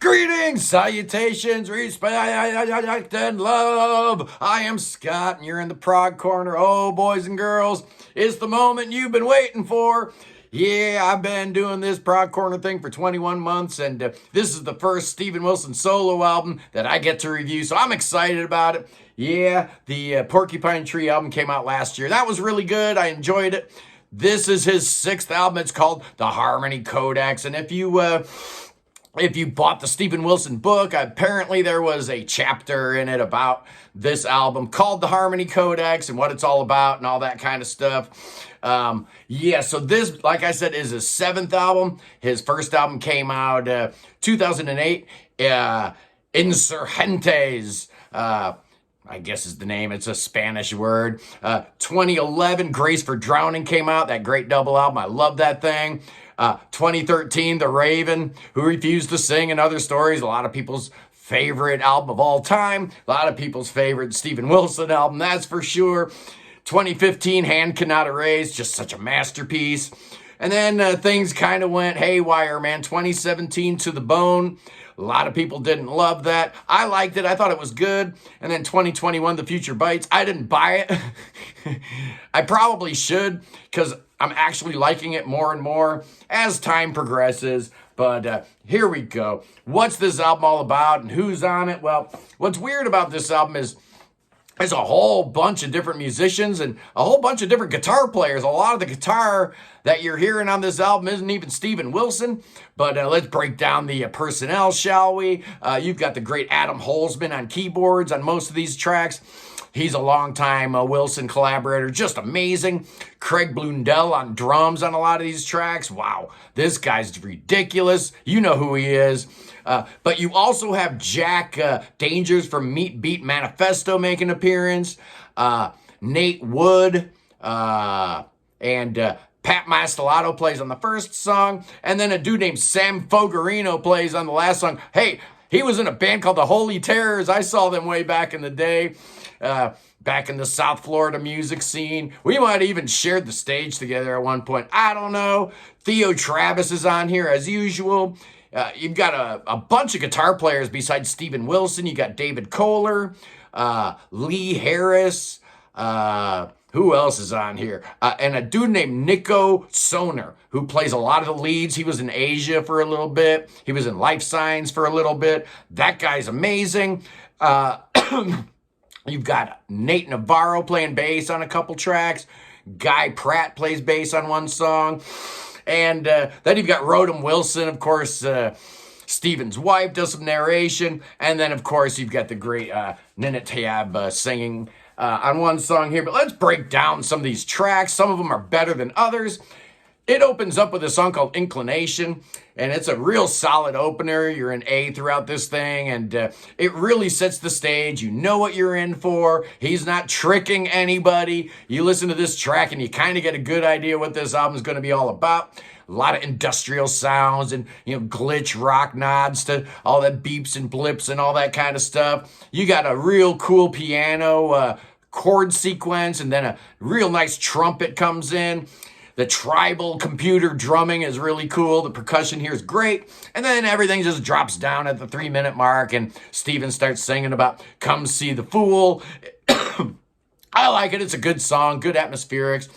Greetings, salutations, respect, and love. I am Scott, and you're in the Prog Corner. Oh, boys and girls, it's the moment you've been waiting for. Yeah, I've been doing this Prog Corner thing for 21 months, and this is the first Steven Wilson solo album that I get to review, so I'm excited about it. Yeah, the Porcupine Tree album came out last year. That was really good. I enjoyed it. This is his 6th album. It's called the Harmony Codex, and if you bought the Steven Wilson book, apparently there was a chapter in it about this album called the Harmony Codex and what it's all about and all that kind of stuff. So this, like I said, is his 7th album. His first album came out 2008, Insurgentes. I guess is the name. It's a Spanish word. 2011, Grace for Drowning came out. That great double album. I love that thing. 2013, The Raven, Who Refused to Sing, and Other Stories. A lot of people's favorite album of all time. A lot of people's favorite Steven Wilson album, that's for sure. 2015, Hand Cannot Erase. Just such a masterpiece. And then things kind of went haywire, man. 2017, To the Bone. A lot of people didn't love that. I liked it. I thought it was good. And then 2021, The Future Bites. I didn't buy it. I probably should, because I'm actually liking it more and more as time progresses. But here we go. What's this album all about and who's on it? Well, what's weird about this album is there's a whole bunch of different musicians and a whole bunch of different guitar players. A lot of the guitar that you're hearing on this album isn't even Steven Wilson. But let's break down the personnel, shall we? You've got the great Adam Holzman on keyboards on most of these tracks. He's a longtime Wilson collaborator, just amazing. Craig Blundell on drums on a lot of these tracks. Wow, this guy's ridiculous. You know who he is. But you also have Jack Dangers from Meat Beat Manifesto make an appearance. Nate Wood and Pat Mastelotto plays on the first song. And then a dude named Sam Fogarino plays on the last song. Hey, he was in a band called the Holy Terrors. I saw them way back in the day. Back in the South Florida music scene. We might have even shared the stage together at one point. I don't know. Theo Travis is on here as usual. You've got a bunch of guitar players besides Steven Wilson. You got David Kohler, Lee Harris. Who else is on here? And a dude named Nico Soner, who plays a lot of the leads. He was in Asia for a little bit. He was in Life Signs for a little bit. That guy's amazing. You've got Nate Navarro playing bass on a couple tracks. Guy Pratt plays bass on one song. And then you've got Rodham Wilson, of course. Steven's wife does some narration. And then, of course, you've got the great Nina Tayab singing on one song here. But let's break down some of these tracks. Some of them are better than others. It opens up with a song called Inclination, and it's a real solid opener. You're in A throughout this thing, and it really sets the stage. You know what you're in for. He's not tricking anybody. You listen to this track, and you kind of get a good idea what this album is going to be all about. A lot of industrial sounds and, glitch rock nods to all that beeps and blips and all that kind of stuff. You got a real cool piano chord sequence, and then a real nice trumpet comes in. The tribal computer drumming is really cool. The percussion here is great. And then everything just drops down at the 3-minute mark and Steven starts singing about Come See the Fool. I like it. It's a good song, good atmospherics.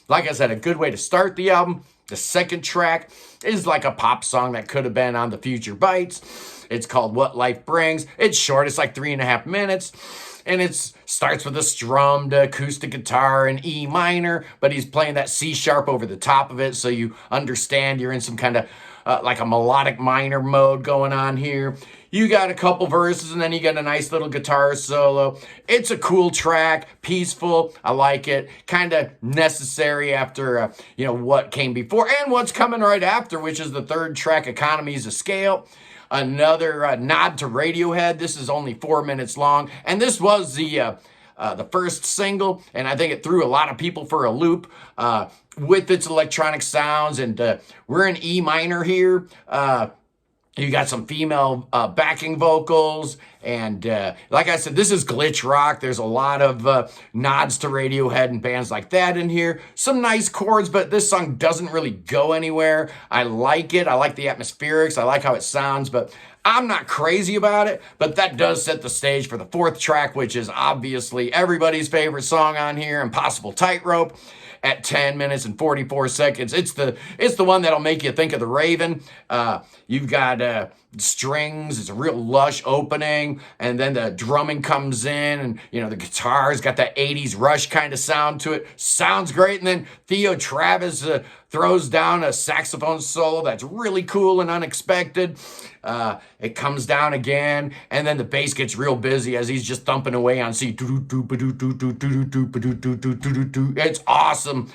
Like I said, a good way to start the album. The second track is like a pop song that could have been on The Future Bites. It's called What Life Brings. It's short. It's like 3.5 minutes. And it starts with a strummed acoustic guitar in E minor, but he's playing that C sharp over the top of it, so you understand you're in some kind of like a melodic minor mode going on here. You got a couple verses, and then you got a nice little guitar solo. It's a cool track, peaceful. I like it. Kind of necessary after what came before and what's coming right after, which is the third track, Economies of Scale. Another nod to Radiohead. This is only 4 minutes long, and this was the first single, and I think it threw a lot of people for a loop with its electronic sounds. And we're in E minor here. You got some female backing vocals, And like I said, this is glitch rock. There's a lot of nods to Radiohead and bands like that in here. Some nice chords, but this song doesn't really go anywhere. I like it. I like the atmospherics. I like how it sounds, but I'm not crazy about it. But that does set the stage for the fourth track, which is obviously everybody's favorite song on here, Impossible Tightrope, at 10 minutes and 44 seconds. It's the one that'll make you think of the Raven. You've got strings. It's a real lush opening, and then the drumming comes in, and the guitar's got that 80s Rush kind of sound to it. Sounds great. And then Theo Travis throws down a saxophone solo that's really cool and unexpected. It comes down again, and then the bass gets real busy as he's just thumping away on C. It's awesome.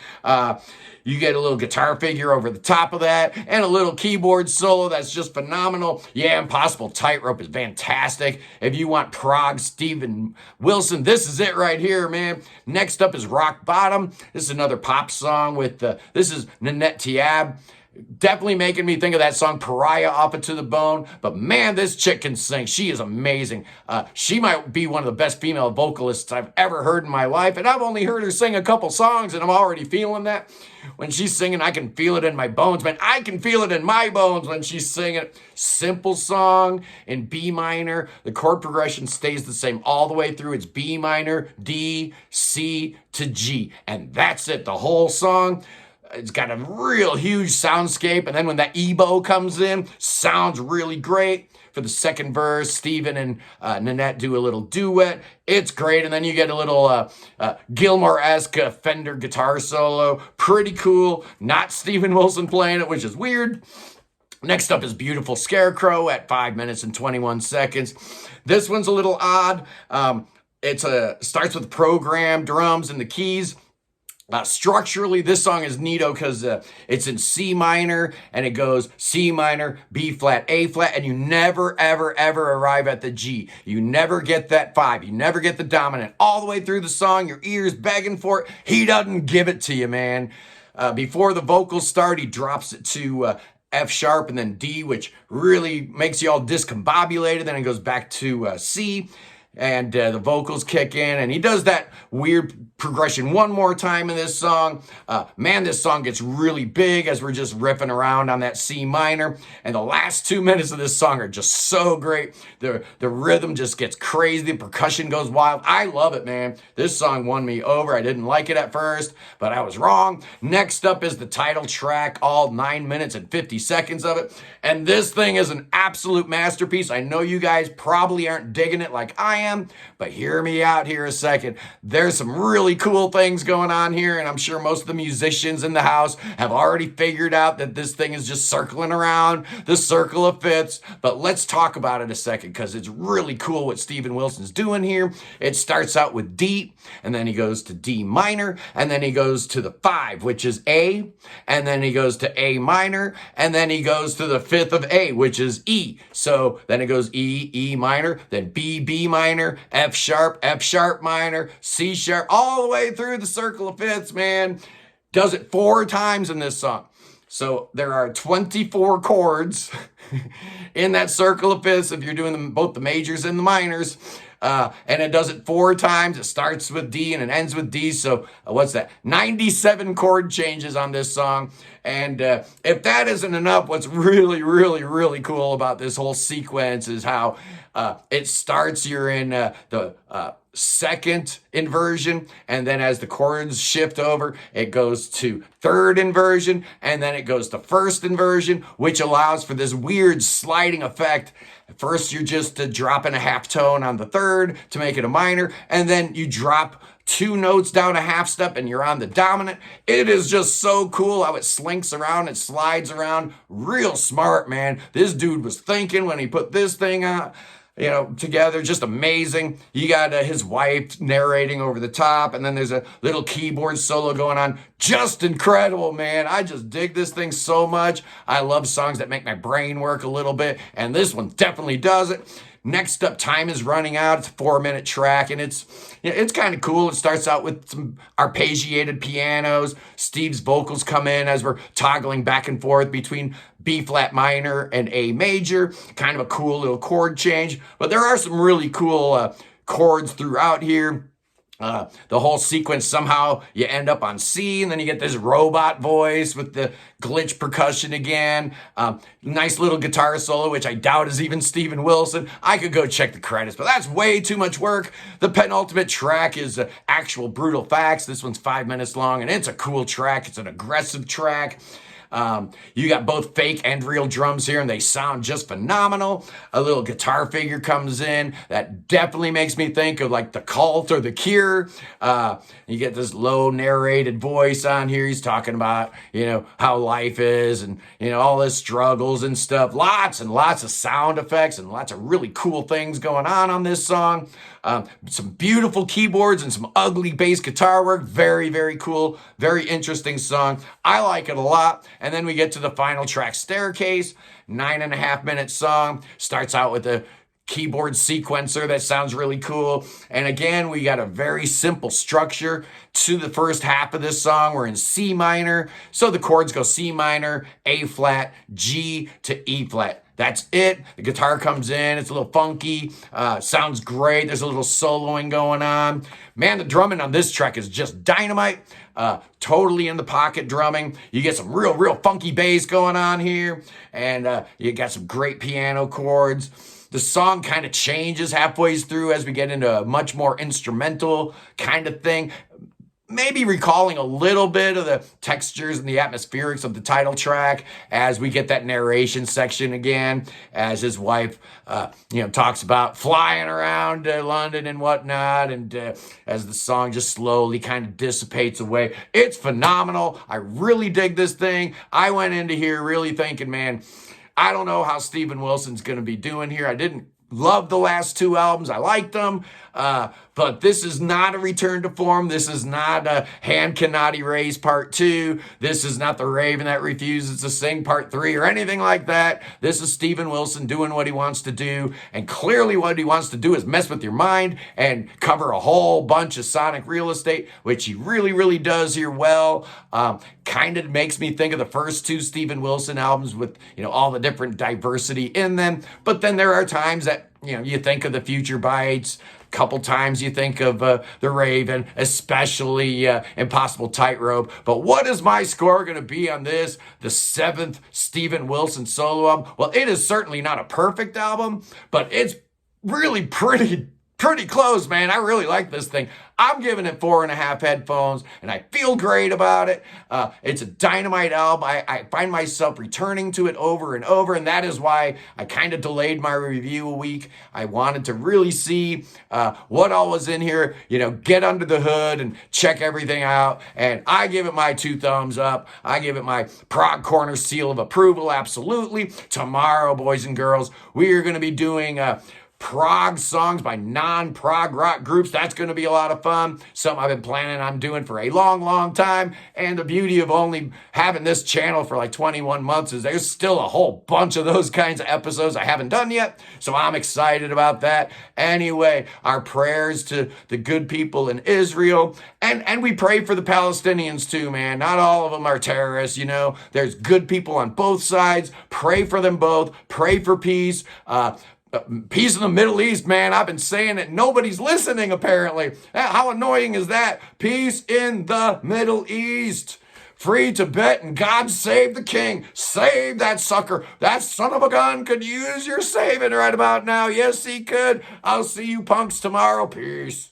You get a little guitar figure over the top of that, and a little keyboard solo that's just phenomenal. Yeah, Impossible Tightrope is fantastic. If you want prog Steven Wilson, this is it right here, man. Next up is Rock Bottom. This is another pop song with, this is Nanette Tiab. Definitely making me think of that song Pariah off of To the Bone. But man, this chick can sing. She is amazing. She might be one of the best female vocalists I've ever heard in my life. And I've only heard her sing a couple songs, and I'm already feeling that. When she's singing, I can feel it in my bones. Man, I can feel it in my bones when she's singing. Simple song in B minor. The chord progression stays the same all the way through. It's B minor, D, C to G. And that's it, the whole song. It's got a real huge soundscape, and then when that EBow comes in, sounds really great. For the second verse, Steven and Nanette do a little duet. It's great, and then you get a little Gilmore-esque Fender guitar solo. Pretty cool. Not Steven Wilson playing it, which is weird. Next up is Beautiful Scarecrow at 5 minutes and 21 seconds. This one's a little odd. It starts with programmed drums and the keys. Structurally, this song is neato because it's in C minor, and it goes C minor, B flat, A flat, and you never, ever, ever arrive at the G. You never get that 5. You never get the dominant. All the way through the song, your ear's begging for it. He doesn't give it to you, man. Before the vocals start, he drops it to F sharp and then D, which really makes you all discombobulated. Then it goes back to C. And the vocals kick in, and he does that weird progression one more time in this song. Man, this song gets really big as we're just riffing around on that C minor. And the last 2 minutes of this song are just so great. The rhythm just gets crazy. The percussion goes wild. I love it, man. This song won me over. I didn't like it at first, but I was wrong. Next up is the title track, all 9 minutes and 50 seconds of it. And this thing is an absolute masterpiece. I know you guys probably aren't digging it like I am, but hear me out here a second. There's some really cool things going on here, and I'm sure most of the musicians in the house have already figured out that this thing is just circling around the circle of fifths. But let's talk about it a second, because it's really cool what Steven Wilson's doing here. It starts out with D, and then he goes to D minor, and then he goes to the 5, which is A, and then he goes to A minor, and then he goes to the 5th of A, which is E. So then it goes E, E minor, then B, B minor, F sharp minor, C sharp, all the way through the circle of fifths, man. Does it 4 times in this song. So there are 24 chords in that circle of fifths if you're doing both the majors and the minors. And it does it 4 times. It starts with D and it ends with D. So what's that? 97 chord changes on this song. And if that isn't enough, what's really, really, really cool about this whole sequence is how it starts. You're in the second inversion, and then as the chords shift over, it goes to third inversion, and then it goes to first inversion, which allows for this weird sliding effect. First, you're just dropping a half tone on the third to make it a minor, and then you drop 2 notes down a half step and you're on the dominant. It is just so cool how it slinks around, it slides around. Real smart, man. This dude was thinking when he put this thing on, together. Just amazing. You got his wife narrating over the top, and then there's a little keyboard solo going on. Just incredible, man. I just dig this thing so much. I love songs that make my brain work a little bit, and this one definitely does it. Next up, Time Is Running Out. It's a 4-minute track, and it's kind of cool. It starts out with some arpeggiated pianos. Steve's vocals come in as we're toggling back and forth between B flat minor and A major. Kind of a cool little chord change, but there are some really cool chords throughout here. The whole sequence, somehow you end up on C, and then you get this robot voice with the glitch percussion again. Nice little guitar solo, which I doubt is even Steven Wilson. I could go check the credits, but that's way too much work. The penultimate track is Actual Brutal Facts. This one's 5 minutes long, and it's a cool track. It's an aggressive track. You got both fake and real drums here, and they sound just phenomenal. A little guitar figure comes in that definitely makes me think of like The Cult or The Cure. You get this low narrated voice on here. He's talking about, how life is and, all his struggles and stuff. Lots and lots of sound effects and lots of really cool things going on this song. Some beautiful keyboards and some ugly bass guitar work. Very, very cool. Very interesting song. I like it a lot. And then we get to the final track, Staircase. 9.5-minute song. Starts out with a keyboard sequencer that sounds really cool. And again, we got a very simple structure to the first half of this song. We're in C minor. So the chords go C minor, A flat, G to E flat. That's it. The guitar comes in. It's a little funky. Sounds great. There's a little soloing going on. Man, the drumming on this track is just dynamite. Totally in the pocket drumming. You get some real funky bass going on here. And you got some great piano chords. The song kind of changes halfway through as we get into a much more instrumental kind of thing. Maybe recalling a little bit of the textures and the atmospherics of the title track as we get that narration section again, as his wife, talks about flying around London and whatnot, and as the song just slowly kind of dissipates away. It's phenomenal. I really dig this thing. I went into here really thinking, man, I don't know how Steven Wilson's going to be doing here. I didn't love the last two albums. I liked them. But this is not a return to form. This is not a Hand Cannot Erase Part 2. This is not the Raven That Refuses to Sing Part 3 or anything like that. This is Steven Wilson doing what he wants to do. And clearly what he wants to do is mess with your mind and cover a whole bunch of sonic real estate, which he really does here well. Kind of makes me think of the first two Steven Wilson albums with, all the different diversity in them. But then there are times that, you think of the Future Bites. Couple times you think of The Raven, especially Impossible Tightrope. But what is my score going to be on this, the 7th Steven Wilson solo album? Well, it is certainly not a perfect album, but it's really pretty close, man. I really like this thing. I'm giving it 4.5 headphones, and I feel great about it. It's a dynamite album. I find myself returning to it over and over, and that is why I kind of delayed my review a week. I wanted to really see what all was in here, get under the hood and check everything out, and I give it my 2 thumbs up. I give it my Prog Corner seal of approval, absolutely. Tomorrow, boys and girls, we are going to be doing prog songs by non-prog rock groups. That's going to be a lot of fun. Something I've been planning on doing for a long time. And the beauty of only having this channel for like 21 months is there's still a whole bunch of those kinds of episodes I haven't done yet. So I'm excited about that. Anyway, our prayers to the good people in Israel. And we pray for the Palestinians too, man. Not all of them are terrorists, There's good people on both sides. Pray for them both. Pray for peace. Peace in the Middle East, man. I've been saying it. Nobody's listening, apparently. How annoying is that? Peace in the Middle East. Free Tibet and God save the king. Save that sucker. That son of a gun could use your saving right about now. Yes, he could. I'll see you punks tomorrow. Peace.